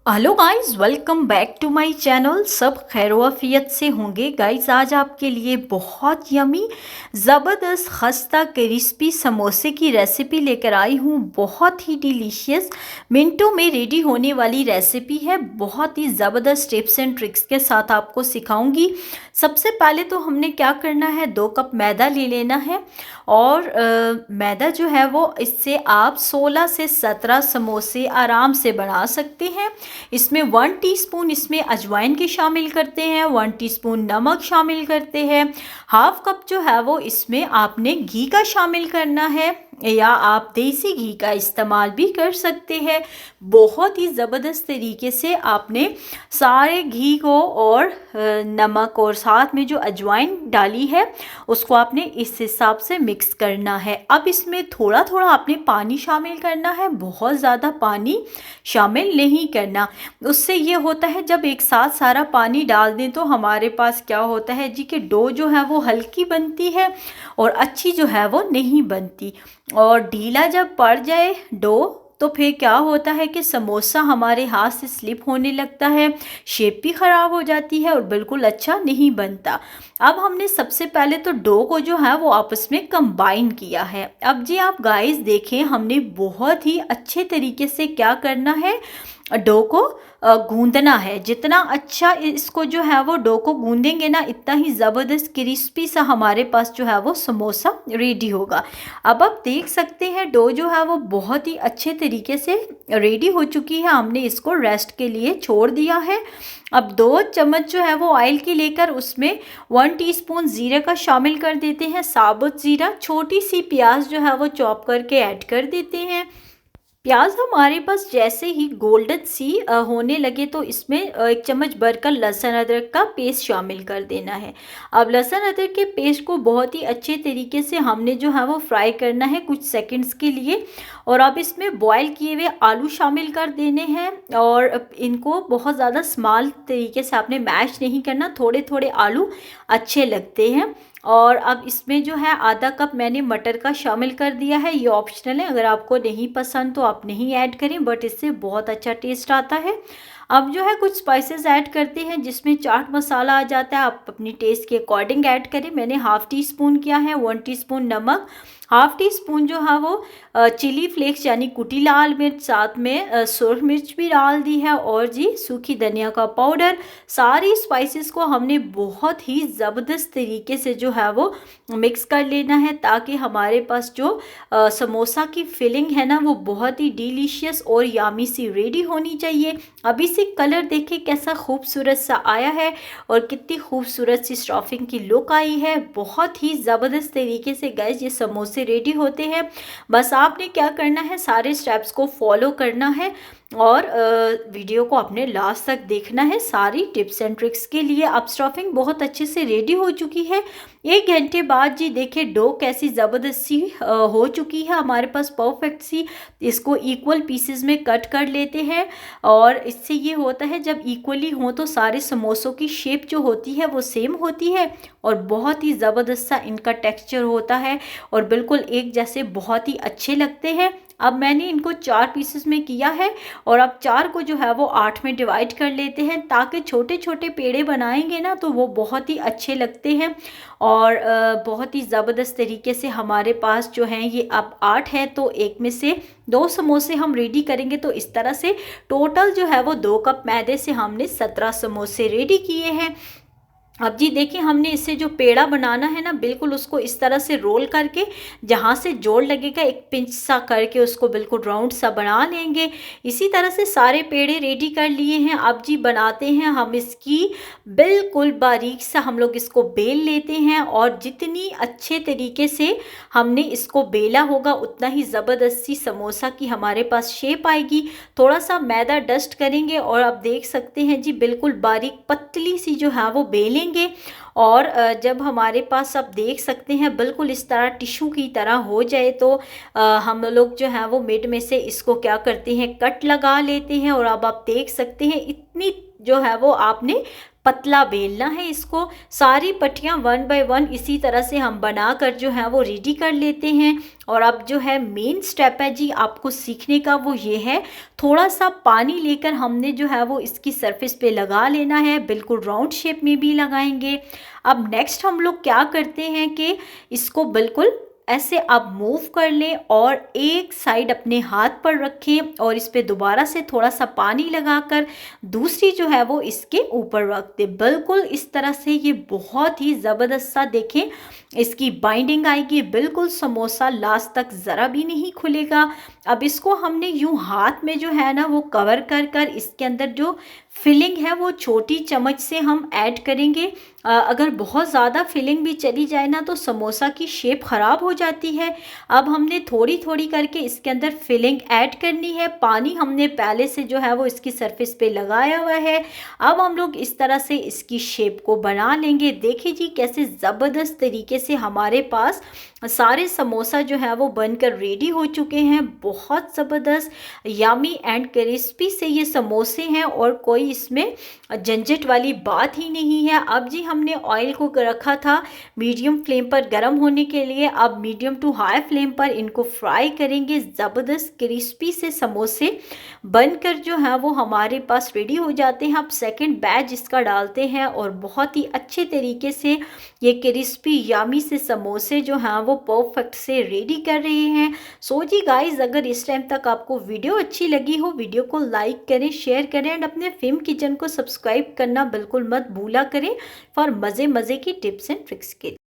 Hello guys, welcome back to my channel. सब खैरवाफियत से होंगे गाइस। आज आपके लिए बहुत यमी ज़बरदस्त खस्ता क्रिस्पी समोसे की रेसिपी लेकर आई हूँ। बहुत ही डिलीशियस, मिनटों में रेडी होने वाली रेसिपी है। बहुत ही ज़बरदस्त टिप्स एंड ट्रिक्स के साथ आपको सिखाऊंगी। सबसे पहले तो हमने क्या करना है, 2 कप मैदा ले लेना है। और मैदा जो है वो इससे आप 16 से 17 समोसे आराम से बना सकते हैं। इसमें 1 टीस्पून इसमें अजवाइन की शामिल करते हैं, 1 टीस्पून नमक शामिल करते हैं, हाफ कप जो है वो इसमें आपने घी का शामिल करना है, या आप देसी घी का इस्तेमाल भी कर सकते हैं। बहुत ही ज़बरदस्त तरीके से आपने सारे घी को और नमक और साथ में जो अजवाइन डाली है उसको आपने इस हिसाब से मिक्स करना है। अब इसमें थोड़ा थोड़ा आपने पानी शामिल करना है, बहुत ज़्यादा पानी शामिल नहीं करना। उससे ये होता है जब एक साथ सारा पानी डाल दें तो हमारे पास क्या होता है जी कि डो जो है वो हल्की बनती है और अच्छी जो है वो नहीं बनती। और ढीला जब पड़ जाए डो तो फिर क्या होता है कि समोसा हमारे हाथ से स्लिप होने लगता है, शेप भी ख़राब हो जाती है और बिल्कुल अच्छा नहीं बनता। अब हमने सबसे पहले तो डो को जो है वो आपस में कंबाइन किया है। अब जी आप गाइस देखें, हमने बहुत ही अच्छे तरीके से क्या करना है, डो को गूंदना है। जितना अच्छा इसको जो है वो डो को गूंदेंगे ना, इतना ही ज़बरदस्त क्रिस्पी सा हमारे पास जो है वो समोसा रेडी होगा। अब आप देख सकते हैं डो जो है वो बहुत ही अच्छे तरीके से रेडी हो चुकी है। हमने इसको रेस्ट के लिए छोड़ दिया है। अब 2 चम्मच जो है वो ऑयल की लेकर उसमें 1 टीस्पून जीरे का शामिल कर देते हैं, साबुत जीरा। छोटी सी प्याज जो है वो चॉप करके ऐड कर देते हैं। प्याज हमारे पास जैसे ही गोल्डन सी होने लगे तो इसमें 1 चम्मच भरकर लहसुन अदरक का पेस्ट शामिल कर देना है। अब लहसुन अदरक के पेस्ट को बहुत ही अच्छे तरीके से हमने जो है वो फ्राई करना है कुछ सेकंड्स के लिए। और अब इसमें बॉईल किए हुए आलू शामिल कर देने हैं और इनको बहुत ज़्यादा स्मॉल तरीके से आपने मैश नहीं करना, थोड़े थोड़े आलू अच्छे लगते हैं। और अब इसमें जो है आधा कप मैंने मटर का शामिल कर दिया है। ये ऑप्शनल है, अगर आपको नहीं पसंद तो आप नहीं ऐड करें, बट इससे बहुत अच्छा टेस्ट आता है। अब जो है कुछ स्पाइसेस ऐड करते हैं, जिसमें चाट मसाला आ जाता है, आप अपनी टेस्ट के अकॉर्डिंग ऐड करें। मैंने हाफ़ टी स्पून किया है, 1 टीस्पून नमक, हाफ़ टी स्पून जो है वो चिली फ्लेक्स यानी कुटी लाल मिर्च, साथ में सुरख मिर्च भी डाल दी है, और जी सूखी धनिया का पाउडर। सारी स्पाइसेस को हमने बहुत ही ज़बरदस्त तरीके से जो है वो मिक्स कर लेना है, ताकि हमारे पास जो समोसा की फिलिंग है ना वो बहुत ही डिलीशियस और यामी सी रेडी होनी चाहिए। अभी से कलर देखिए कैसा खूबसूरत सा आया है और कितनी खूबसूरत सी स्टफिंग की लुक आई है। बहुत ही ज़बरदस्त तरीके से गाइस ये समोसे रेडी होते हैं। बस आपने क्या करना है, सारे स्टेप्स को फॉलो करना है और वीडियो को अपने लास्ट तक देखना है सारी टिप्स एंड ट्रिक्स के लिए। अब स्टफिंग बहुत अच्छे से रेडी हो चुकी है। 1 घंटे बाद जी देखिए डो कैसी ज़बरदस्त सी हो चुकी है हमारे पास, परफेक्ट सी। इसको इक्वल पीसेस में कट कर लेते हैं और इससे ये होता है जब इक्वली हो तो सारे समोसों की शेप जो होती है वो सेम होती है और बहुत ही ज़बरदस्त सा इनका टेक्सचर होता है और बिल्कुल एक जैसे बहुत ही अच्छे लगते हैं। अब मैंने इनको 4 पीसेस में किया है और अब 4 को जो है वो 8 में डिवाइड कर लेते हैं, ताकि छोटे छोटे पेड़े बनाएंगे ना तो वो बहुत ही अच्छे लगते हैं। और बहुत ही ज़बरदस्त तरीके से हमारे पास जो हैं ये अब 8 है, तो एक में से 2 समोसे हम रेडी करेंगे। तो इस तरह से टोटल जो है वो 2 कप मैदे से हमने 17 समोसे रेडी किए हैं। अब जी देखिए, हमने इससे जो पेड़ा बनाना है ना, बिल्कुल उसको इस तरह से रोल करके जहाँ से जोड़ लगेगा एक पिंच सा करके उसको बिल्कुल राउंड सा बना लेंगे। इसी तरह से सारे पेड़े रेडी कर लिए हैं। अब जी बनाते हैं हम इसकी बिल्कुल बारीक सा, हम लोग इसको बेल लेते हैं और जितनी अच्छे तरीके से हमने इसको बेला होगा उतना ही ज़बरदस्त सी समोसा की हमारे पास शेप आएगी। थोड़ा सा मैदा डस्ट करेंगे और आप देख सकते हैं जी बिल्कुल बारीक पतली सी जो है वो बेलें और जब हमारे पास आप देख सकते हैं बिल्कुल इस तरह टिश्यू की तरह हो जाए तो हम लोग जो है वो मिड में से इसको क्या करते हैं, कट लगा लेते हैं। और अब आप देख सकते हैं इतनी जो है वो आपने पतला बेलना है इसको। सारी पट्टियाँ 1 बाय 1 इसी तरह से हम बनाकर जो है वो रेडी कर लेते हैं। और अब जो है मेन स्टेप है जी आपको सीखने का, वो ये है, थोड़ा सा पानी लेकर हमने जो है वो इसकी सरफेस पे लगा लेना है, बिल्कुल राउंड शेप में भी लगाएंगे। अब नेक्स्ट हम लोग क्या करते हैं कि इसको बिल्कुल ऐसे आप मूव कर लें और एक साइड अपने हाथ पर रखें और इस पे दोबारा से थोड़ा सा पानी लगाकर दूसरी जो है वो इसके ऊपर रख दें। बिल्कुल इस तरह से ये बहुत ही ज़बरदस्त सा देखें इसकी बाइंडिंग आएगी, बिल्कुल समोसा लास्ट तक ज़रा भी नहीं खुलेगा। अब इसको हमने यूं हाथ में जो है ना वो कवर कर कर इसके अंदर जो फिलिंग है वो छोटी चम्मच से हम ऐड करेंगे। अगर बहुत ज़्यादा फिलिंग भी चली जाए ना तो समोसा की शेप ख़राब हो जाती है। अब हमने थोड़ी थोड़ी करके इसके अंदर फिलिंग ऐड करनी है। पानी हमने पहले से जो है वो इसकी सरफेस पे लगाया हुआ है। अब हम लोग इस तरह से इसकी शेप को बना लेंगे। देखिए जी कैसे ज़बरदस्त तरीके से हमारे पास सारे समोसा जो है वो बनकर रेडी हो चुके हैं। बहुत ज़बरदस्त यामी एंड क्रिस्पी से ये समोसे हैं और कोई इसमें झंझट वाली बात ही नहीं है। अब जी हमने ऑयल को रखा था मीडियम फ्लेम पर गर्म होने के लिए। अब मीडियम टू हाई फ्लेम पर इनको फ्राई करेंगे। ज़बरदस्त क्रिस्पी से समोसे बनकर जो है वो हमारे पास रेडी हो जाते हैं। अब सेकंड बैच इसका डालते हैं और बहुत ही अच्छे तरीके से ये क्रिस्पी यामी से समोसे जो हैं वो परफेक्ट से रेडी कर रहे हैं। सो जी गाइस, अगर इस टाइम तक आपको वीडियो अच्छी लगी हो, वीडियो को लाइक करें, शेयर करें एंड अपने फेम किचन को सब्सक्राइब करना बिल्कुल मत भूला करें फॉर मज़े की टिप्स एंड ट्रिक्स के लिए।